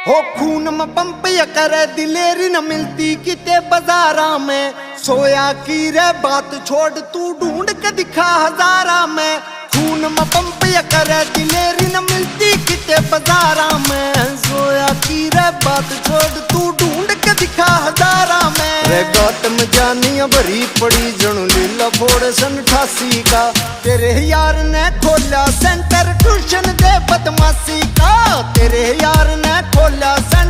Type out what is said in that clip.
हो खून में पंप या करे दिलेरी न मिलती किते बाजारा में। सोया की रे बात छोड़ तू ढूंढ के दिखा हजारा में। खून में पंप या करे दिलेरी न मिलती किते बाजारा में। सोया की रे बात छोड़ तू ढूंढ के दिखा हजारा में। रे गौतम जानिया भरी पड़ी जणु लीला फोड़ सन 88 का। तेरे यार ने खोला सेंटर ट्यूशन दे बदमाशी का। तेरे यार ने खोला सेंटर